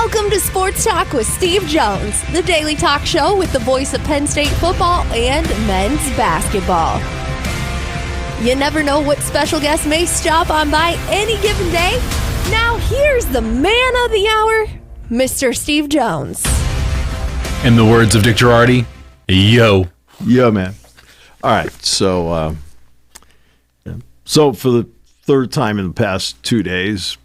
Welcome to Sports Talk with Steve Jones, the daily talk show with the voice of Penn State football and men's basketball. You never know what special guest may stop on by any given day. Now here's the man of the hour, Mr. Steve Jones. In the words of Dick Girardi, yo. Yo, man. All right, so for the third time in the past 2 days,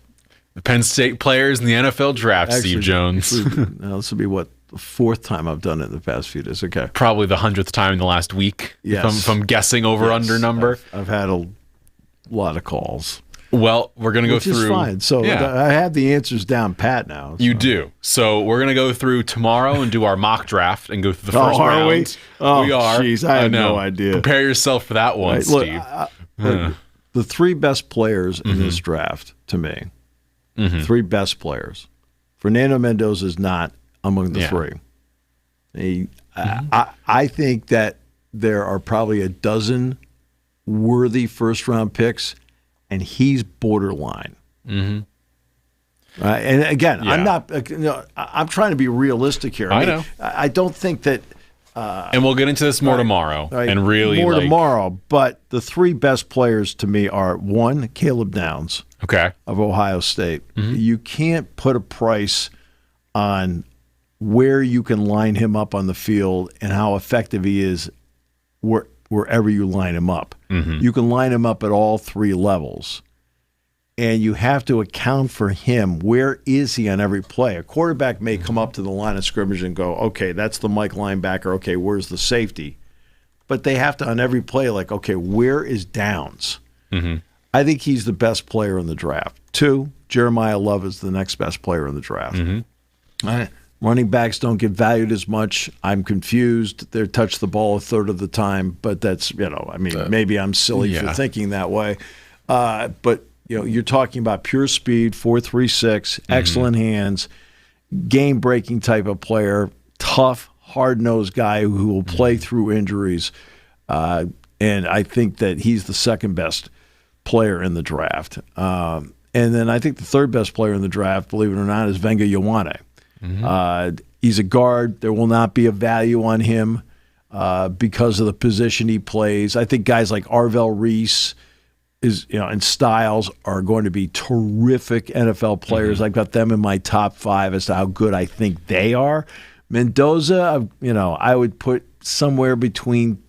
The Penn State players in the NFL draft, actually, Steve Jones. Now, this will be the fourth time I've done it in the past few days. Okay. Probably the 100th time in the last week, Yes. if I'm guessing over-under number. I've had a lot of calls. Well, we're going to go Which through. is fine. So I have the answers down pat now. So. You do. So we're going to go through tomorrow and do our mock draft and go through the first round. Are we? Oh, we are. Jeez, I have know. no idea. Prepare yourself for that one, Right, Steve. Look, the three best players in this draft, to me, three best players. Fernando Mendoza is not among the three. I think that there are probably a dozen worthy first-round picks, and he's borderline. And again, I'm not. I'm trying to be realistic here. I know. I don't think that. And we'll get into this more tomorrow. Right, And really, more tomorrow. But the three best players to me are one, Caleb Downs, of Ohio State. You can't put a price on where you can line him up on the field and how effective he is wherever you line him up. You can line him up at all three levels. And you have to account for him. Where is he on every play? A quarterback may come up to the line of scrimmage and go, okay, that's the Mike linebacker. Okay, where's the safety? But they have to, on every play, like, okay, where is Downs? I think he's the best player in the draft. Two, Jeremiah Love is the next best player in the draft. Running backs don't get valued as much. I'm confused. They touch the ball a third of the time, but that's, maybe I'm silly for thinking that way. But you're talking about pure speed, 4.36, excellent hands, game-breaking type of player, tough, hard-nosed guy who will play through injuries. And I think that he's the second best player in the draft. And then I think the third best player in the draft, believe it or not, is Vega Ioane. He's a guard. There will not be a value on him because of the position he plays. I think guys like Arvell Reese and Styles are going to be terrific NFL players. I've got them in my top five as to how good I think they are. Mendoza, I would put somewhere between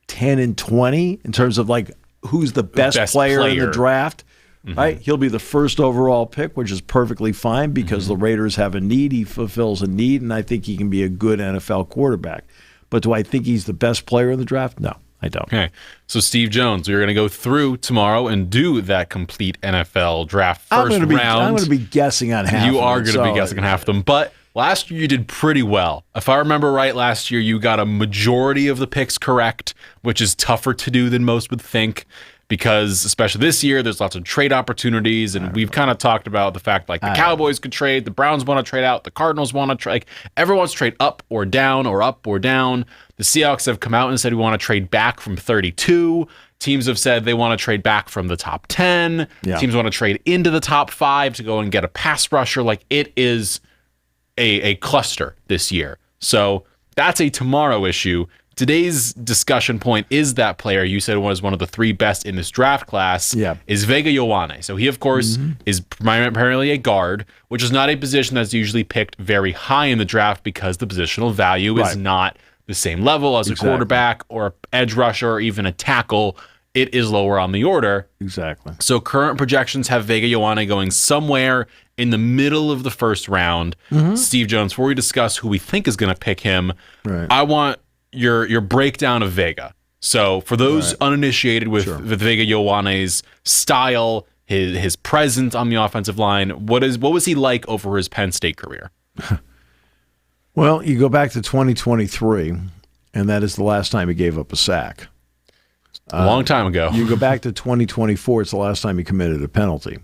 10 and 20 in terms of like who's the best player in the draft. Right? He'll be the first overall pick, which is perfectly fine because the Raiders have a need. He fulfills a need, and I think he can be a good NFL quarterback. But do I think he's the best player in the draft? No, I don't. Okay. So, Steve Jones, we're going to go through tomorrow and do that complete NFL draft first round. I'm going to be guessing on half of them. You are going to be guessing on half of them. But last year you did pretty well. If I remember right, last year you got a majority of the picks correct, which is tougher to do than most would think. Because especially this year, there's lots of trade opportunities, and we've kind of talked about the fact like the Cowboys could trade, the Browns want to trade out, the Cardinals want to trade. Like, everyone wants to trade up or down or up or down. The Seahawks have come out and said we want to trade back from 32. Teams have said they want to trade back from the top 10. Teams want to trade into the top 5 to go and get a pass rusher. Like, it is a cluster this year. So that's a tomorrow issue. Today's discussion point is that player you said was one of the three best in this draft class is Vega Ioane. So he, of course, is primarily a guard, which is not a position that's usually picked very high in the draft because the positional value is not the same level as a quarterback or an edge rusher or even a tackle. It is lower on the order. Exactly. So current projections have Vega Ioane going somewhere in the middle of the first round. Steve Jones, before we discuss who we think is going to pick him, I want your breakdown of Vega. So for those uninitiated with Vega Ioane's style, his presence on the offensive line, what was he like over his Penn State career? Well, you go back to 2023, and that is the last time he gave up a sack. A long time ago. You go back to 2024, it's the last time he committed a penalty.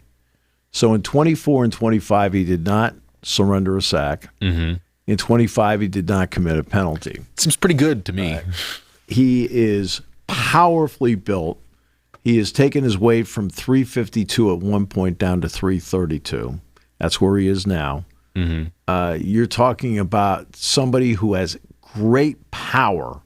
So in 24 and 25, he did not surrender a sack. In 25, he did not commit a penalty. Seems pretty good to me. He is powerfully built. He has taken his weight from 352 at one point down to 332. That's where he is now. You're talking about somebody who has great power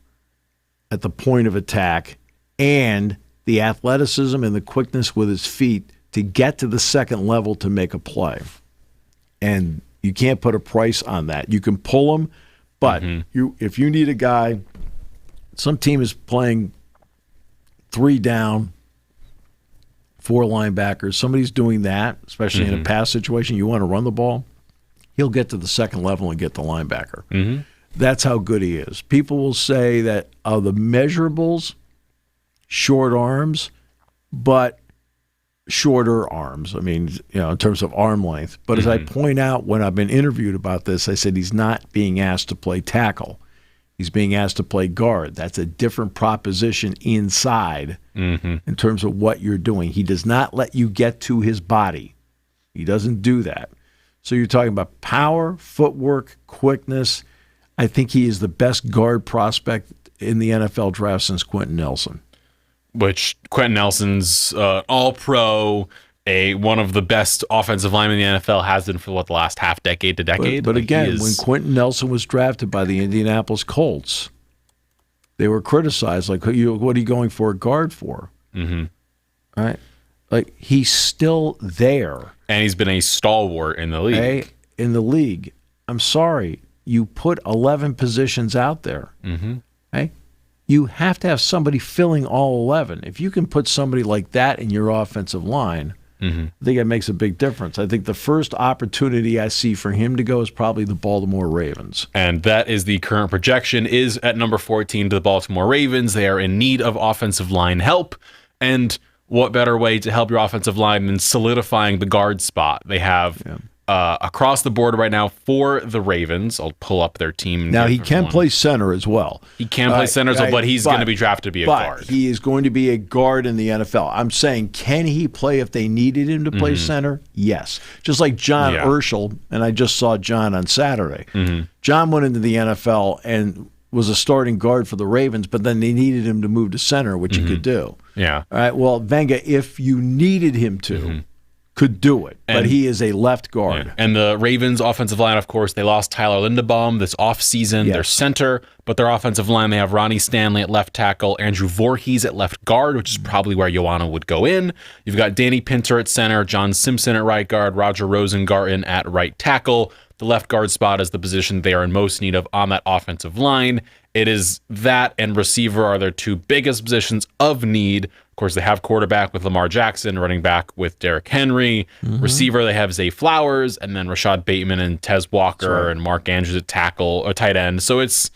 at the point of attack and the athleticism and the quickness with his feet to get to the second level to make a play. And you can't put a price on that. You can pull him, but if you need a guy, some team is playing 3 down, 4 linebackers. Somebody's doing that, especially in a pass situation. You want to run the ball, he'll get to the second level and get the linebacker. That's how good he is. People will say that the measurables, short arms, but shorter arms. I mean, in terms of arm length. But as I point out when I've been interviewed about this, I said he's not being asked to play tackle. He's being asked to play guard. That's a different proposition inside in terms of what you're doing. He does not let you get to his body. He doesn't do that. So you're talking about power, footwork, quickness. I think he is the best guard prospect in the NFL draft since Quentin Nelson. Which Quentin Nelson's all-pro, one of the best offensive linemen in the NFL, has been for the last half decade to decade. But again, when Quentin Nelson was drafted by the Indianapolis Colts, they were criticized, like, what are you going for a guard for? Right? Like, he's still there. And he's been a stalwart in the league. I'm sorry. You put 11 positions out there. Right? You have to have somebody filling all 11. If you can put somebody like that in your offensive line, I think it makes a big difference. I think the first opportunity I see for him to go is probably the Baltimore Ravens. And that is the current projection, is at number 14 to the Baltimore Ravens. They are in need of offensive line help. And what better way to help your offensive line than solidifying the guard spot? They have across the board right now for the Ravens. I'll pull up their team. Now, he can play center as well. He can play center as well, but he's going to be drafted to be a guard. He is going to be a guard in the NFL. I'm saying, can he play if they needed him to play center? Yes. Just like John Urschel, and I just saw John on Saturday. John went into the NFL and was a starting guard for the Ravens, but then they needed him to move to center, which he could do. Yeah. All right. Well, Vega, if you needed him to, could do it, but he is a left guard. Yeah. And the Ravens' offensive line, of course, they lost Tyler Linderbaum this offseason, their center, but their offensive line, they have Ronnie Stanley at left tackle, Andrew Voorhees at left guard, which is probably where Ioane would go in. You've got Danny Pinter at center, John Simpson at right guard, Roger Rosengarten at right tackle. The left guard spot is the position they are in most need of on that offensive line. It is that and receiver are their 2 biggest positions of need. Of course, they have quarterback with Lamar Jackson, running back with Derrick Henry. Receiver, they have Zay Flowers, and then Rashad Bateman and Tez Walker and Mark Andrews at tackle or tight end. So it's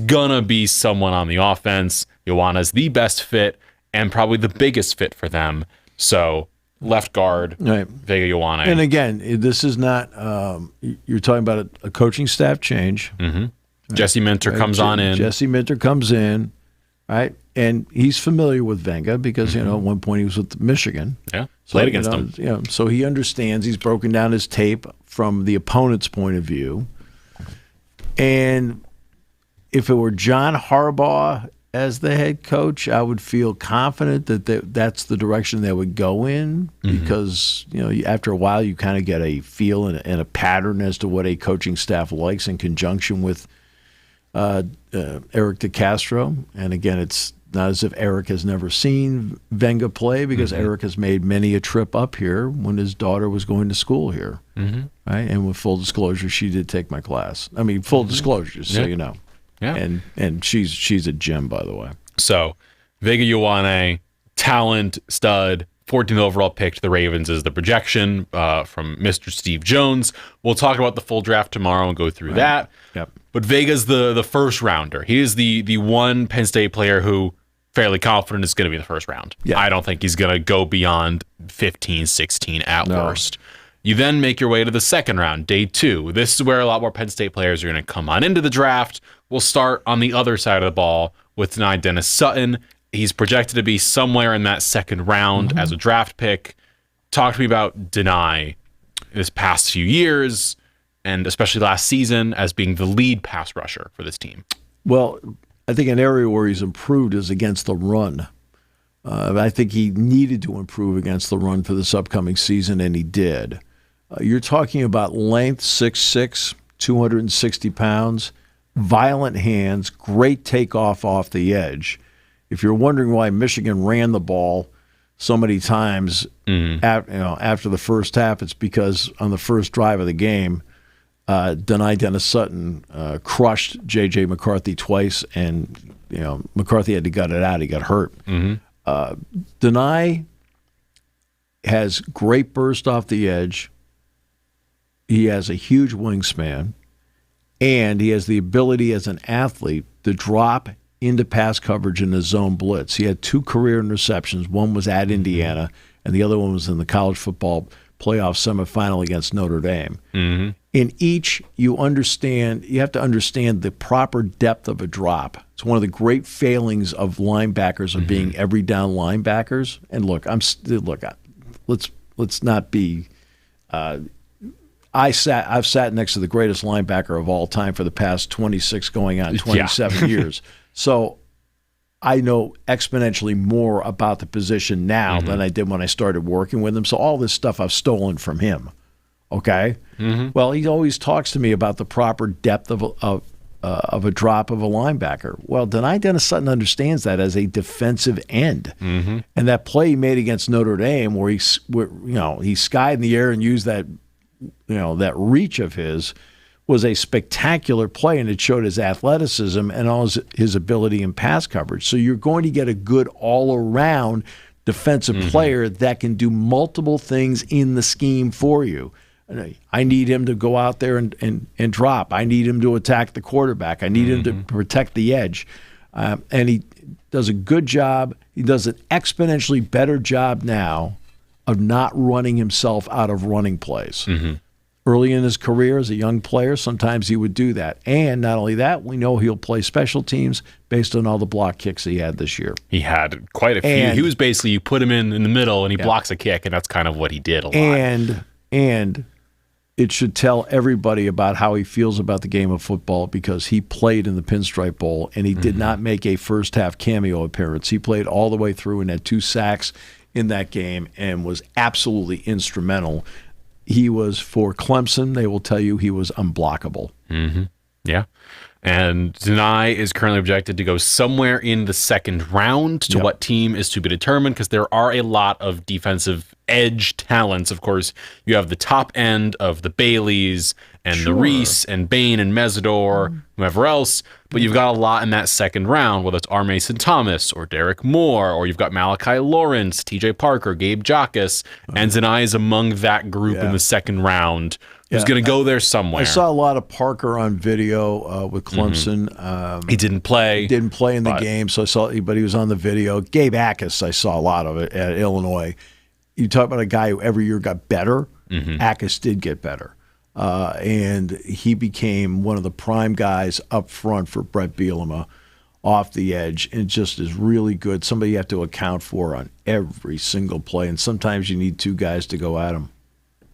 gonna be someone on the offense. Ioane's the best fit and probably the biggest fit for them. So left guard, Vega Ioane. And again, this is not you're talking about a coaching staff change. Jesse Minter comes on in. Jesse Minter comes in, right? And he's familiar with Vega because, at one point he was with Michigan. Yeah, played against him. So he understands. He's broken down his tape from the opponent's point of view. And if it were John Harbaugh as the head coach, I would feel confident that that's the direction they would go in because, after a while you kind of get a feel and a pattern as to what a coaching staff likes in conjunction with Eric DeCastro. And again, it's not as if Eric has never seen Vega play because Eric has made many a trip up here when his daughter was going to school here. Right? And with full disclosure, she did take my class. I mean, full disclosure, so you know. Yeah. And she's a gem, by the way. So Vega Ioane, talent, stud, 14th overall pick to the Ravens is the projection from Mr. Steve Jones. We'll talk about the full draft tomorrow and go through that. Yep. But Vega's the first rounder. He is the one Penn State player who fairly confident is going to be in the first round. Yeah. I don't think he's going to go beyond 15, 16 at worst. You then make your way to the second round, day 2. This is where a lot more Penn State players are going to come on into the draft. We'll start on the other side of the ball with Denai Dennis Sutton. He's projected to be somewhere in that second round as a draft pick. Talk to me about Denai this past few years, and especially last season, as being the lead pass rusher for this team. Well, I think an area where he's improved is against the run. I think he needed to improve against the run for this upcoming season, and he did. You're talking about length, 6'6", 260 pounds, violent hands, great takeoff off the edge. If you're wondering why Michigan ran the ball so many times after the first half, it's because on the first drive of the game, Dennis Sutton crushed J.J. McCarthy twice, and McCarthy had to gut it out. He got hurt. Denai has great burst off the edge. He has a huge wingspan, and he has the ability as an athlete to drop into pass coverage in the zone blitz. He had 2 career interceptions. One was at Indiana, and the other one was in the college football playoff semifinal against Notre Dame. In each, you have to understand the proper depth of a drop. It's one of the great failings of linebackers of being every down linebackers. And look, let's not be. I've sat next to the greatest linebacker of all time for the past 26 going on 27 years. So I know exponentially more about the position now than I did when I started working with him. So all this stuff I've stolen from him. Okay? Well, he always talks to me about the proper depth of a drop of a linebacker. Well, Dennis Sutton understands that as a defensive end. And that play he made against Notre Dame where he skied in the air and used that reach of his was a spectacular play, and it showed his athleticism and all his ability in pass coverage. So you're going to get a good all-around defensive player that can do multiple things in the scheme for you. I need him to go out there and drop. I need him to attack the quarterback. I need him to protect the edge. And he does a good job. He does an exponentially better job now of not running himself out of running plays. Early in his career as a young player, sometimes he would do that. And not only that, we know he'll play special teams based on all the block kicks he had this year. He had quite a few. He was basically, you put him in the middle and he blocks a kick, and that's kind of what he did a lot. And it should tell everybody about how he feels about the game of football, because he played in the Pinstripe Bowl, and he did not make a first-half cameo appearance. He played all the way through and had 2 sacks in that game and was absolutely instrumental. He was, for Clemson, they will tell you he was unblockable. Yeah. And Denai is currently projected to go somewhere in the second round. To what team is to be determined, because there are a lot of defensive edge talents. Of course, you have the top end of the Baileys and the Reese and Bain and Mesidor, whoever else, but you've got a lot in that second round, whether it's R. Mason Thomas or Derek Moore, or you've got Malachi Lawrence, TJ Parker, Gabe Jacas, and Denai is among that group in the second round. Who's going to go there somewhere. I saw a lot of Parker on video with Clemson. He didn't play. He didn't play in the game, so I saw, but he was on the video. Gabe Jacas, I saw a lot of it at Illinois. You talk about a guy who every year got better. Jacas did get better. And he became one of the prime guys up front for Brett Bielema off the edge, and just is really good. Somebody you have to account for on every single play, and sometimes you need 2 guys to go at him.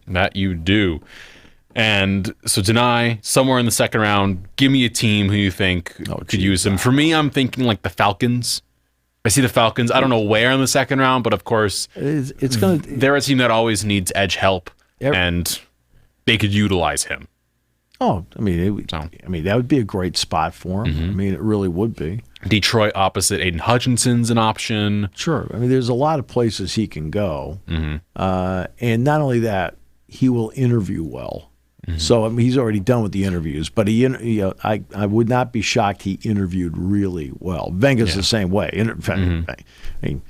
That you do. And so Denai, somewhere in the second round, give me a team who you think could use him. For me, I'm thinking like the Falcons. I see the Falcons. I don't know where in the second round, but of course, they're a team that always needs edge help, and they could utilize him. Oh, I mean, that would be a great spot for him. I mean, it really would be. Detroit opposite Aiden Hutchinson's an option. Sure. I mean, there's a lot of places he can go. And not only that, he will interview well. So I mean, he's already done with the interviews, but I would not be shocked he interviewed really well. Vega's the same way. I mean,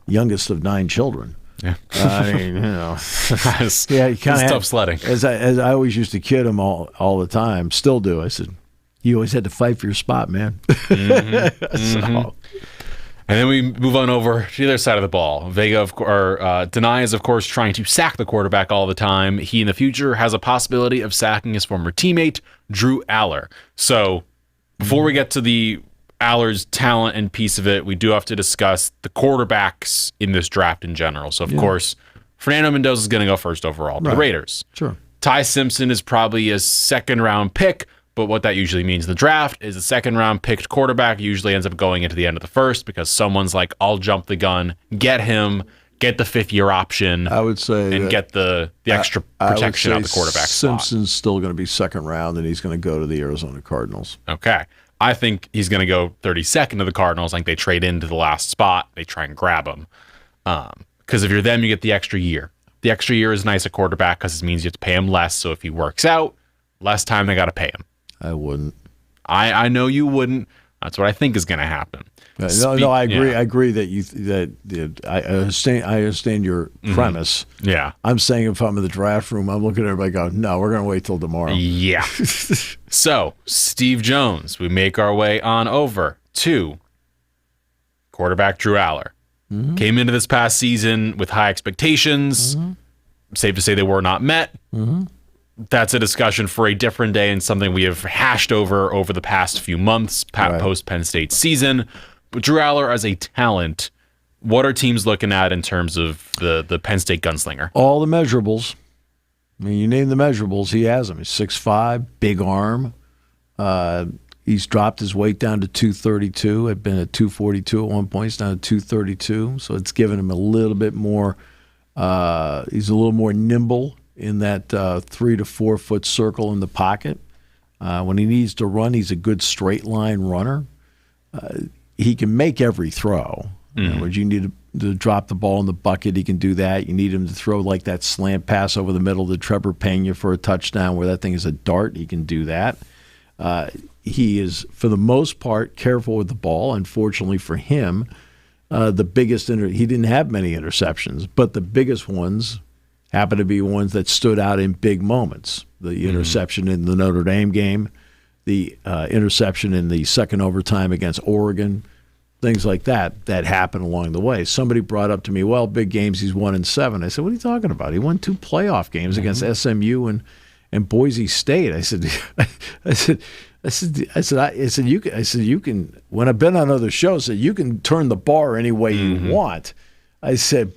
youngest of 9 children. I mean, he kind of tough sledding. As I always used to kid him all the time, still do. I said, you always had to fight for your spot, man. So. And then we move on over to the other side of the ball. Vega, Denai is, of course, trying to sack the quarterback all the time. He, in the future, has a possibility of sacking his former teammate, Drew Allar. So, before we get to the Allar's talent and piece of it, we do have to discuss the quarterbacks in this draft in general. So, of course, Fernando Mendoza is going to go first overall to the Raiders. Sure. Ty Simpson is probably a second-round pick. But what that usually means in the draft is a second-round picked quarterback usually ends up going into the end of the first, because someone's like, I'll jump the gun, get him, get the 5th-year option. I would say, and get the extra protection on the quarterback spot. Simpson's still going to be second round, and he's going to go to the Arizona Cardinals. Okay. I think he's going to go 32nd to the Cardinals. I think they trade into the last spot. They try and grab him. Because if you're them, you get the extra year. The extra year is nice at quarterback because it means you have to pay him less. So if he works out, less time they got to pay him. I wouldn't. I know you wouldn't. That's what I think is going to happen. No, I agree. Yeah. I agree I understand your premise. Yeah. I'm saying if I'm in the draft room, I'm looking at everybody going, no, we're going to wait till tomorrow. Yeah. So, Steve Jones, we make our way on over to quarterback Drew Allar. Mm-hmm. Came into this past season with high expectations. Mm-hmm. Safe to say they were not met. Mm-hmm. That's a discussion for a different day and something we have hashed over the past few months, post Penn State season. But Drew Allar as a talent, what are teams looking at in terms of the Penn State gunslinger? All the measurables. I mean, you name the measurables, he has them. He's 6'5", big arm. He's dropped his weight down to 232. Had been at 242 at one point. He's down to 232. So it's given him a little bit more. He's a little more nimble in that 3 to 4 foot circle in the pocket. When he needs to run, he's a good straight line runner. He can make every throw. Mm-hmm. In other words, you need to drop the ball in the bucket. He can do that. You need him to throw like that slant pass over the middle to Trevor Pena for a touchdown where that thing is a dart. He can do that. He is, for the most part, careful with the ball. Unfortunately for him, the biggest he didn't have many interceptions, but the biggest ones happen to be ones that stood out in big moments. The interception in the Notre Dame game, the interception in the second overtime against Oregon, things like that happen along the way. Somebody brought up to me, well, big games, he's 1-7. I said, what are you talking about? He won 2 playoff games against SMU and Boise State. I said, you can. When I've been on other shows, you can turn the bar any way you want. I said,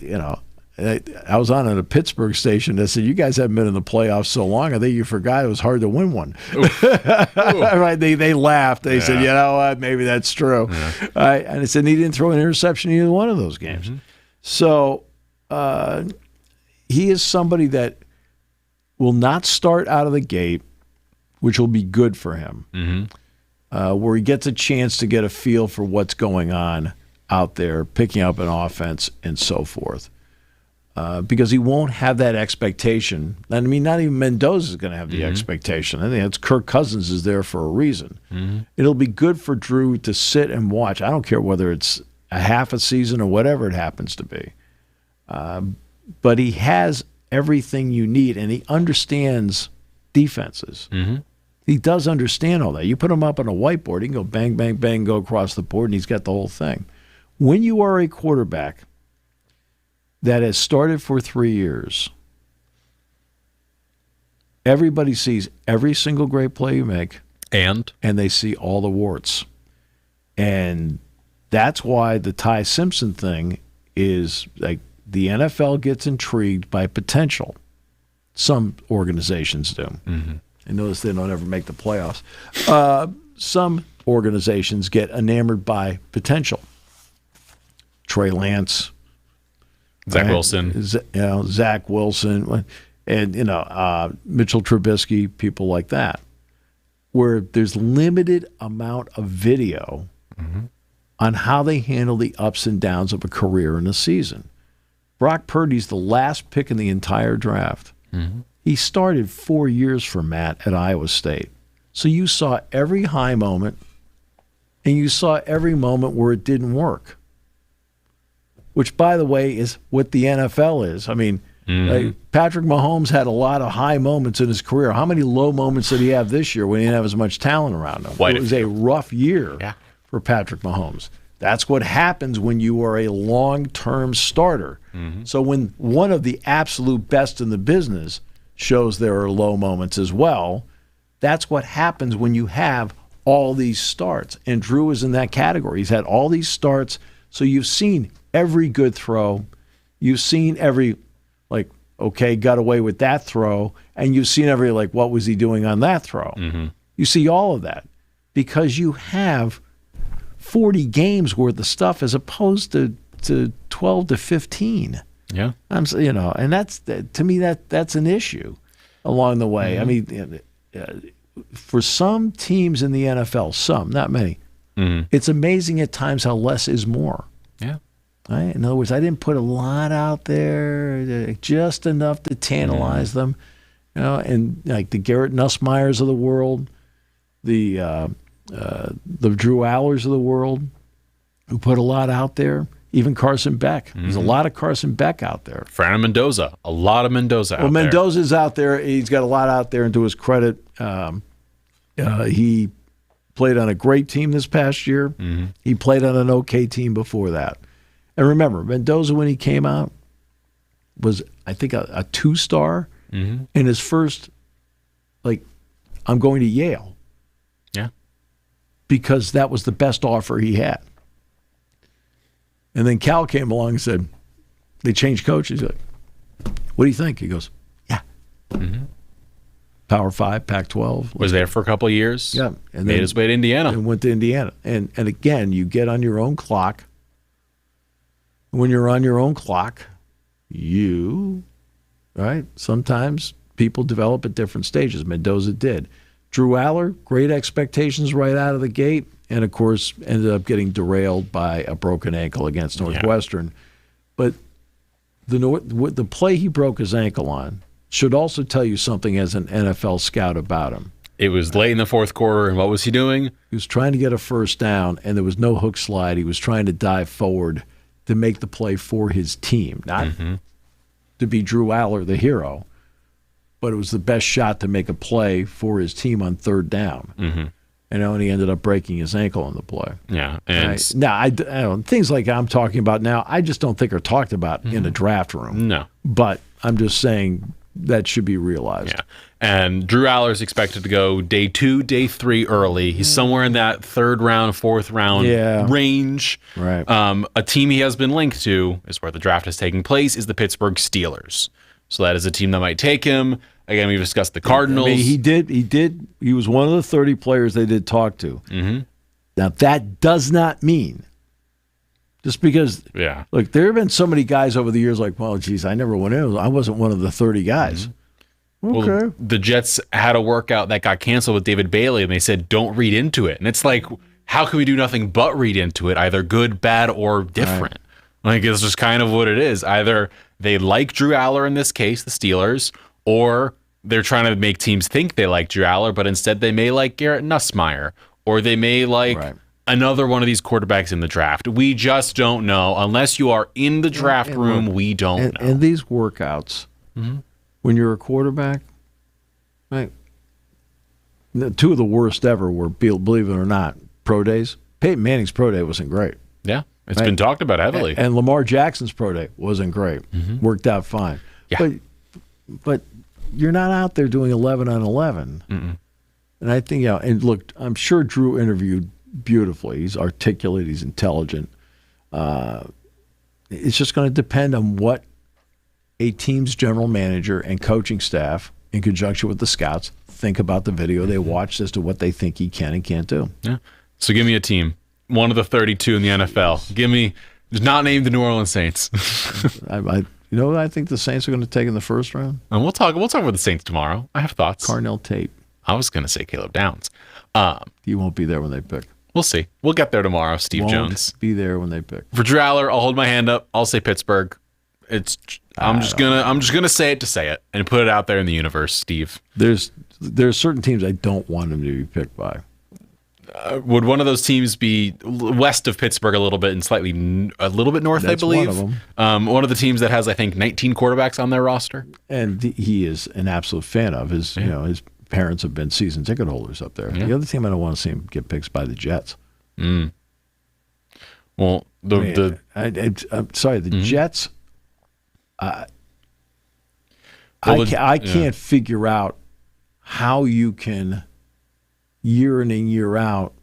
you know. I was on at a Pittsburgh station. I said, you guys haven't been in the playoffs so long. I think you forgot it was hard to win one. Right? They laughed. They said, you know what? Maybe that's true. Yeah. And I said, he didn't throw an interception in either one of those games. Mm-hmm. So he is somebody that will not start out of the gate, which will be good for him, where he gets a chance to get a feel for what's going on out there, picking up an offense and so forth. Because he won't have that expectation. I mean, not even Mendoza is going to have the expectation. I think it's Kirk Cousins is there for a reason. Mm-hmm. It'll be good for Drew to sit and watch. I don't care whether it's a half a season or whatever it happens to be. But he has everything you need, and he understands defenses. Mm-hmm. He does understand all that. You put him up on a whiteboard, he can go bang, bang, bang, go across the board, and he's got the whole thing. When you are a quarterback that has started for 3 years, everybody sees every single great play you make, and they see all the warts. And that's why the Ty Simpson thing is like the NFL gets intrigued by potential. Some organizations do. Mm-hmm. I notice they don't ever make the playoffs. Some organizations get enamored by potential. Trey Lance, Zach Wilson, Zach Wilson, and Mitchell Trubisky, people like that, where there's limited amount of video on how they handle the ups and downs of a career in a season. Brock Purdy's the last pick in the entire draft. Mm-hmm. He started 4 years for Matt at Iowa State, so you saw every high moment, and you saw every moment where it didn't work. Which, by the way, is what the NFL is. I mean, Patrick Mahomes had a lot of high moments in his career. How many low moments did he have this year when he didn't have as much talent around him? It was a rough year for Patrick Mahomes. That's what happens when you are a long-term starter. Mm-hmm. So when one of the absolute best in the business shows there are low moments as well, that's what happens when you have all these starts. And Drew is in that category. He's had all these starts, so you've seen every good throw. You've seen every, got away with that throw. And you've seen every, what was he doing on that throw? Mm-hmm. You see all of that because you have 40 games worth of stuff as opposed to to 12 to 15. Yeah. And that's, to me, that's an issue along the way. Mm-hmm. I mean, for some teams in the NFL, some, not many, it's amazing at times how less is more. Yeah. Right? In other words, I didn't put a lot out there, just enough to tantalize them. And like the Garrett Nussmeyers of the world, the Drew Allars of the world, who put a lot out there. Even Carson Beck. There's a lot of Carson Beck out there. Fernando Mendoza. A lot of Mendoza out there. Well, Mendoza's out there. He's got a lot out there, and to his credit, he played on a great team this past year. He played on an okay team before that. And remember, Mendoza, when he came out, was, I think, a 2-star in his first, I'm going to Yale. Yeah. Because that was the best offer he had. And then Cal came along and said, they changed coaches. He's like, what do you think? He goes, yeah. Power 5, Pac-12. Was there for a couple of years. Yeah. And made his way to Indiana. And went to Indiana. And again, you get on your own clock. When you're on your own clock, sometimes people develop at different stages. Mendoza did. Drew Allar, great expectations right out of the gate. And, of course, ended up getting derailed by a broken ankle against Northwestern. But the play he broke his ankle on should also tell you something as an NFL scout about him. It was late in the fourth quarter, and what was he doing? He was trying to get a first down, and there was no hook slide. He was trying to dive forward to make the play for his team, not to be Drew Allar, the hero, but it was the best shot to make a play for his team on third down. And he ended up breaking his ankle on the play. Yeah. And I don't, things like I'm talking about now, I just don't think are talked about in a draft room. No. But I'm just saying that should be realized. Yeah. And Drew Aller is expected to go day 2, day 3 early. He's somewhere in that 3rd round, 4th round range. Right. A team he has been linked to, is where the draft is taking place, is the Pittsburgh Steelers. So that is a team that might take him. Again, we've discussed the Cardinals. He did. He was one of the 30 players they did talk to. Now, that does not mean, just because, look, there have been so many guys over the years like, well, geez, I never went in. I wasn't one of the 30 guys. Okay. Well, the Jets had a workout that got canceled with David Bailey, and they said, don't read into it. And it's like, how can we do nothing but read into it, either good, bad, or different? Like, it's just kind of what it is. Either they like Drew Aller in this case, the Steelers, or they're trying to make teams think they like Drew Aller, but instead they may like Garrett Nussmeier, or they may like another one of these quarterbacks in the draft. We just don't know. Unless you are in the draft room, we don't know. And these workouts, when you're a quarterback, right? Two of the worst ever were, believe it or not, pro days. Peyton Manning's pro day wasn't great. Yeah, it's been talked about heavily. And Lamar Jackson's pro day wasn't great. Worked out fine. Yeah. But you're not out there doing 11 on 11. And I think, and look, I'm sure Drew interviewed beautifully. He's articulate. He's intelligent. It's just going to depend on what a team's general manager and coaching staff, in conjunction with the scouts, think about the video they watched as to what they think he can and can't do. Yeah. So give me a team. One of the 32 in the NFL. Give me, not named the New Orleans Saints. I think the Saints are going to take in the first round. And we'll talk about the Saints tomorrow. I have thoughts. Carnell Tate. I was going to say Caleb Downs. You won't be there when they pick. We'll see. We'll get there tomorrow. Steve Jones. Be there when they pick. For Drew Aller, I'll hold my hand up. I'll say Pittsburgh. I'm just gonna say it to say it and put it out there in the universe, Steve. There's certain teams I don't want him to be picked by. Would one of those teams be west of Pittsburgh a little bit and a little bit north? That's I believe one of them. One of the teams that has, I think, 19 quarterbacks on their roster, and he is an absolute fan of his. His parents have been season ticket holders up there. The other team I don't want to see him get picked by the Jets. Well, I'm sorry, the Jets. I can't figure out how you can, year in and year out,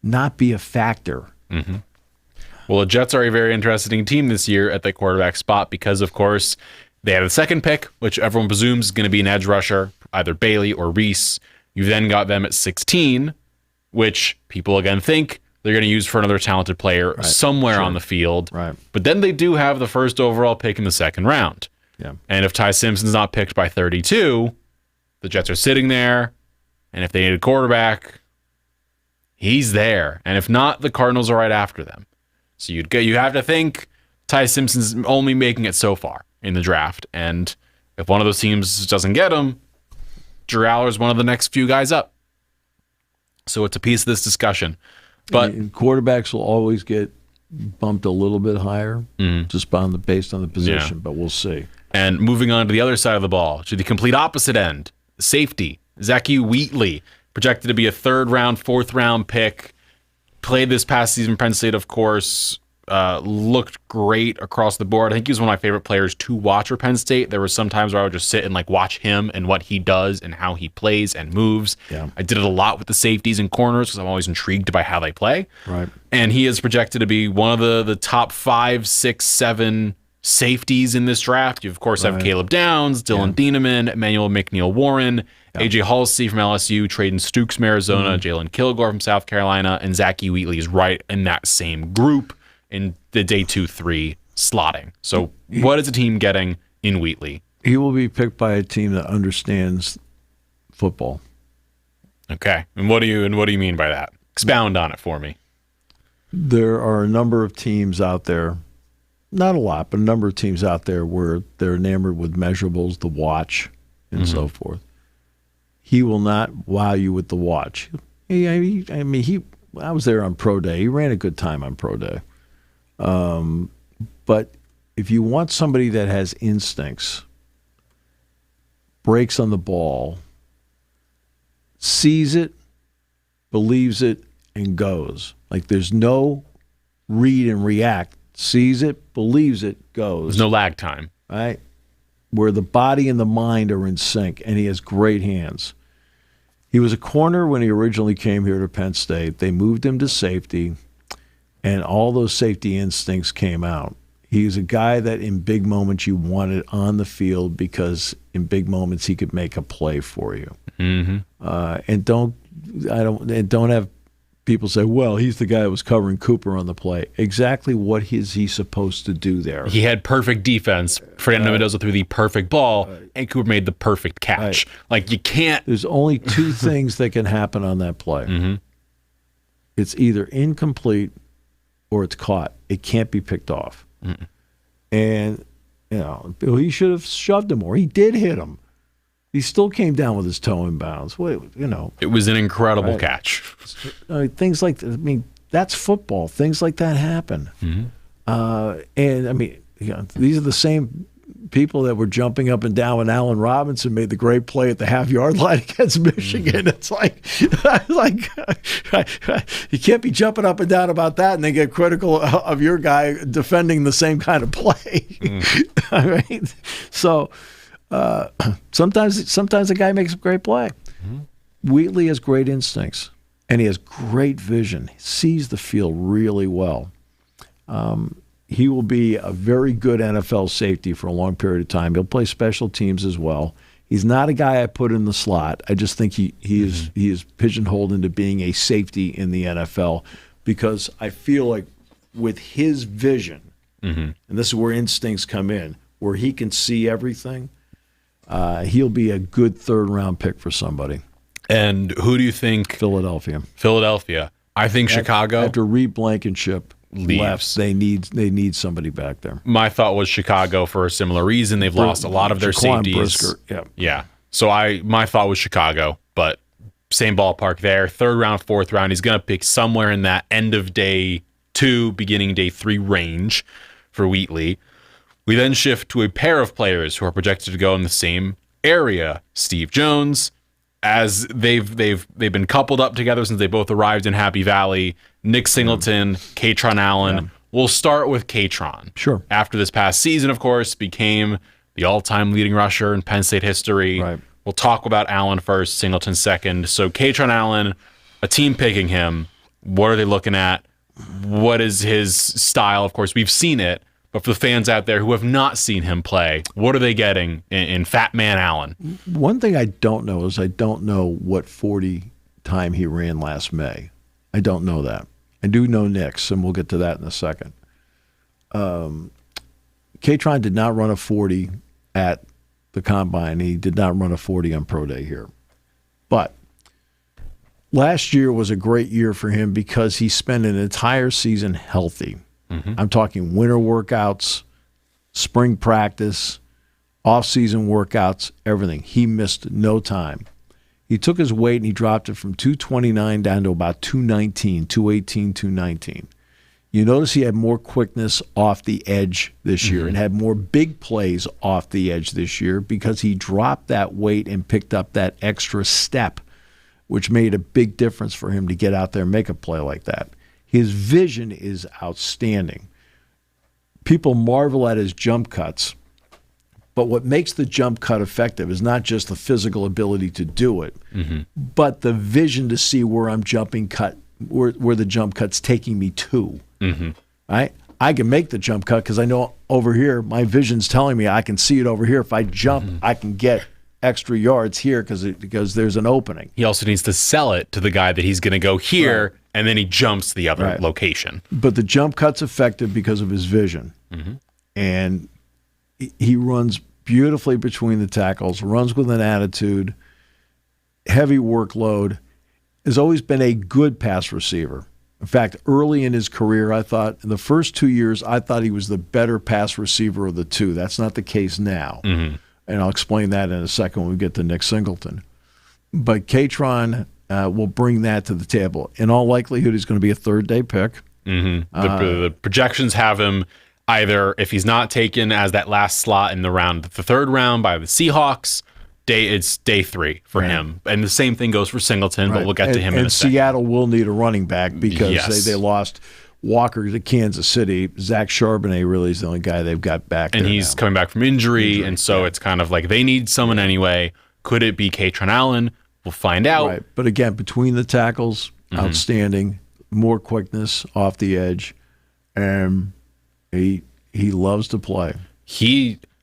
not be a factor. Well, the Jets are a very interesting team this year at the quarterback spot because, of course, they have the second pick, which everyone presumes is going to be an edge rusher, either Bailey or Reese. You then got them at 16, which people again think they're going to use for another talented player somewhere on the field. Right. But then they do have the first overall pick in the second round. Yeah. And if Ty Simpson's not picked by 32, the Jets are sitting there. And if they need a quarterback, he's there. And if not, the Cardinals are right after them. So you have to think Ty Simpson's only making it so far in the draft. And if one of those teams doesn't get him, Drew Allar's one of the next few guys up. So it's a piece of this discussion. But quarterbacks will always get bumped a little bit higher just based on the position, but we'll see. And moving on to the other side of the ball, to the complete opposite end, safety, Zachy Wheatley, projected to be a third-round, fourth-round pick. Played this past season, Penn State, of course. Looked great across the board. I think he was one of my favorite players to watch for Penn State. There were some times where I would just sit and watch him and what he does and how he plays and moves. Yeah. I did it a lot with the safeties and corners because I'm always intrigued by how they play. Right. And he is projected to be one of the top 5, 6, 7 safeties in this draft. You, of course, have Caleb Downs, Dylan Dieneman, Emmanuel McNeil-Warren, AJ Halsey from LSU, Traden Stukes from Arizona, Jalen Kilgore from South Carolina, and Zachy Wheatley is right in that same group in the day 2-3 slotting. So what is the team getting in Wheatley? He will be picked by a team that understands football. Okay. And what do you mean by that? Expound on it for me. There are a number of teams out there, not a lot, but a number of teams out there where they're enamored with measurables, the watch, and so forth. He will not wow you with the watch. I was there on pro day. He ran a good time on pro day. But if you want somebody that has instincts, breaks on the ball, sees it, believes it, and goes. There's no read and react. Sees it, believes it, goes. There's no lag time. Right? Where the body and the mind are in sync, and he has great hands. He was a corner when he originally came here to Penn State. They moved him to safety, and all those safety instincts came out. He's a guy that in big moments you wanted on the field because in big moments he could make a play for you. And don't have people say, well, he's the guy that was covering Cooper on the play. Exactly what is he supposed to do there? He had perfect defense. Fernando Mendoza threw the perfect ball, and Cooper made the perfect catch. You can't. There's only two things that can happen on that play. It's either incomplete or it's caught. It can't be picked off. And, he should have shoved him more. He did hit him. He still came down with his toe in bounds. It was an incredible catch. Things like that, that's football. Things like that happen. These are the same people that were jumping up and down when Allen Robinson made the great play at the half-yard line against Michigan. It's you can't be jumping up and down about that and then get critical of your guy defending the same kind of play. All right? So sometimes a guy makes a great play. Wheatley has great instincts, and he has great vision. He sees the field really well. He will be a very good NFL safety for a long period of time. He'll play special teams as well. He's not a guy I put in the slot. I just think he is pigeonholed into being a safety in the NFL because I feel like with his vision, and this is where instincts come in, where he can see everything, he'll be a good third-round pick for somebody. And who do you think? Philadelphia. I think Chicago. After Reed Blankenship leaves. Left, they need somebody back there. My thought was Chicago for a similar reason. They've lost a lot of their safeties. Brisker, yeah. So my thought was Chicago, but same ballpark there. Third round, fourth round. He's going to pick somewhere in that end of day 2, beginning day 3 range for Wheatley. We then shift to a pair of players who are projected to go in the same area. Steve Jones, as they've been coupled up together since they both arrived in Happy Valley. Nick Singleton, Katron Allen. Yeah. We'll start with Katron. Sure. After this past season, of course, became the all-time leading rusher in Penn State history. Right. We'll talk about Allen first, Singleton second. So Katron Allen, a team picking him. What are they looking at? What is his style? Of course, we've seen it. But for the fans out there who have not seen him play, what are they getting in Fat Man Allen? One thing I don't know is I don't know what 40 time he ran last May. I don't know that. I do know Nick's, and we'll get to that in a second. K-Tron did not run a 40 at the Combine. He did not run a 40 on Pro Day here. But last year was a great year for him because he spent an entire season healthy. Mm-hmm. I'm talking winter workouts, spring practice, off-season workouts, everything. He missed no time. He took his weight and he dropped it from 229 down to about 219, 218, 219. You notice he had more quickness off the edge this year and had more big plays off the edge this year because he dropped that weight and picked up that extra step, which made a big difference for him to get out there and make a play like that. His vision is outstanding. People marvel at his jump cuts, but what makes the jump cut effective is not just the physical ability to do it, but the vision to see where I'm jumping cut, where the jump cut's taking me to. Right? I can make the jump cut because I know over here, my vision's telling me I can see it over here. If I jump, I can get extra yards here because there's an opening. He also needs to sell it to the guy that he's going to go here, and then he jumps the other location. But the jump cut's effective because of his vision. And he runs beautifully between the tackles, runs with an attitude, heavy workload, has always been a good pass receiver. In fact, early in his career, I thought, in the first 2 years, I thought he was the better pass receiver of the two. That's not the case now. And I'll explain that in a second when we get to Nick Singleton. But K-Tron will bring that to the table. In all likelihood, he's going to be a third-day pick. The projections have him either, if he's not taken as that last slot in the third round by the Seahawks, it's day 3 for him. And the same thing goes for Singleton, but we'll get to him in a second. And Seattle will need a running back because they lost Walker to Kansas City. Zach Charbonnet really is the only guy they've got back and he's coming back from injury, and so it's kind of like they need someone anyway. Could it be K-Tron Allen? We'll find out. Right. But again, between the tackles, outstanding, more quickness off the edge, and he loves to play.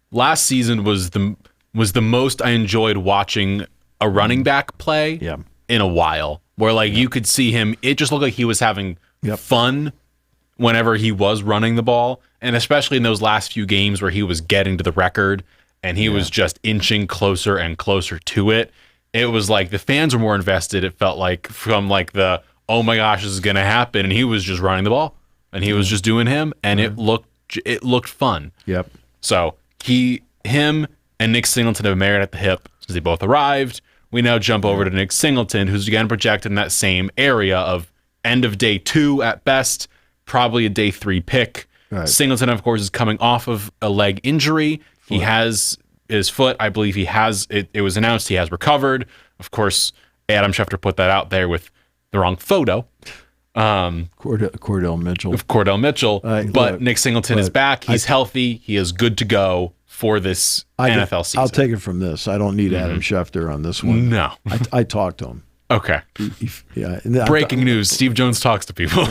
Last season was the most I enjoyed watching a running back play in a while, where you could see him, it just looked like he was having fun whenever he was running the ball, and especially in those last few games where he was getting to the record and he was just inching closer and closer to it. It was like the fans were more invested, it felt like, from the, oh my gosh, this is going to happen, and he was just running the ball, and he was just doing him, and it looked fun. So him and Nick Singleton have married at the hip since they both arrived. We now jump over to Nick Singleton, who's again projected in that same area of end of day 2 at best, probably a day 3 pick. Singleton, of course, is coming off of a leg injury. He has his foot, I believe it was announced he has recovered. Of course, Adam Schefter put that out there with the wrong photo. Cordell Mitchell. Of Cordell Mitchell. But Nick Singleton is back. He's healthy. He is good to go for this NFL season. I'll take it from this. I don't need Adam Schefter on this one. No. I talked to him. Okay. Breaking news. Steve Jones talks to people.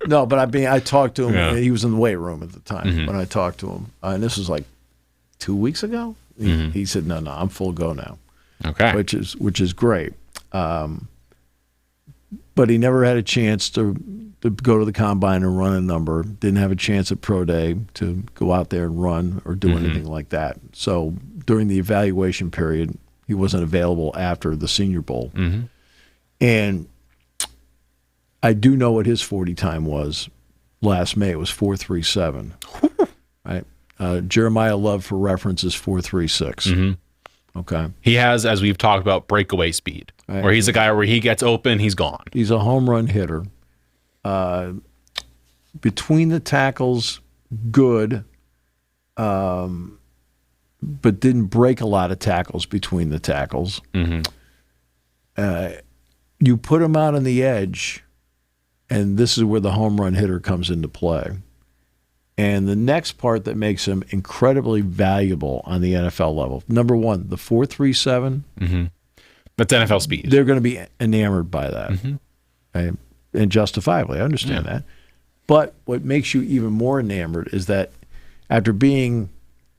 No, but I talked to him. He was in the weight room at the time when I talked to him. And this was 2 weeks ago. He said, no, I'm full go now. Okay. Which is great. But he never had a chance to go to the Combine and run a number. Didn't have a chance at Pro Day to go out there and run or do anything like that. So during the evaluation period, he wasn't available after the Senior Bowl. And I do know what his 40 time was last May. It was 4.37. Right? Jeremiah Love, for reference, is 4.36. Okay. He has, as we've talked about, breakaway speed, where he's a guy where he gets open, he's gone. He's a home run hitter. Between the tackles, good, but didn't break a lot of tackles between the tackles. You put him out on the edge, and this is where the home run hitter comes into play. And the next part that makes him incredibly valuable on the NFL level, number one, the 4.37. That's NFL speed. They're going to be enamored by that. Okay? And justifiably, I understand that. But what makes you even more enamored is that after being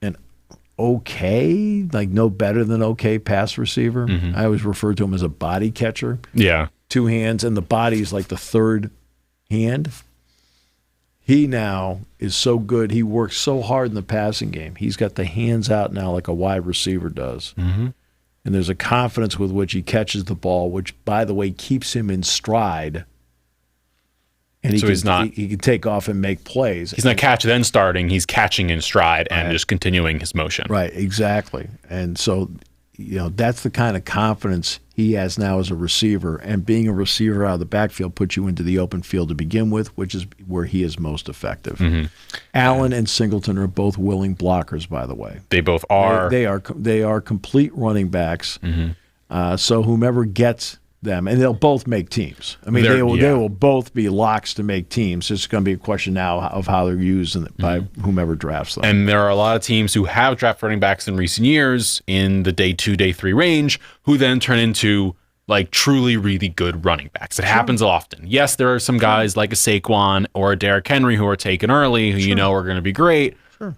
an okay, no better than okay pass receiver, I always refer to him as a body catcher. 2 hands, and the body is like the third hand. He now is so good. He works so hard in the passing game. He's got the hands out now like a wide receiver does. Mm-hmm. And there's a confidence with which he catches the ball, which, by the way, keeps him in stride. And so he can take off and make plays. He's not catch then starting. He's catching in stride and just continuing his motion. Right, exactly. And so, that's the kind of confidence he has now as a receiver. And being a receiver out of the backfield puts you into the open field to begin with, which is where he is most effective. Mm-hmm. Allen and Singleton are both willing blockers, by the way. They both are. They are complete running backs. Mm-hmm. So whomever gets them, and they'll both make teams. I mean, they will both be locks to make teams. It's going to be a question now of how they're used by whomever drafts them. And there are a lot of teams who have drafted running backs in recent years in the day 2, day 3 range who then turn into like truly really good running backs. It happens often. Yes, there are some guys like a Saquon or a Derrick Henry who are taken early who are going to be great. Sure.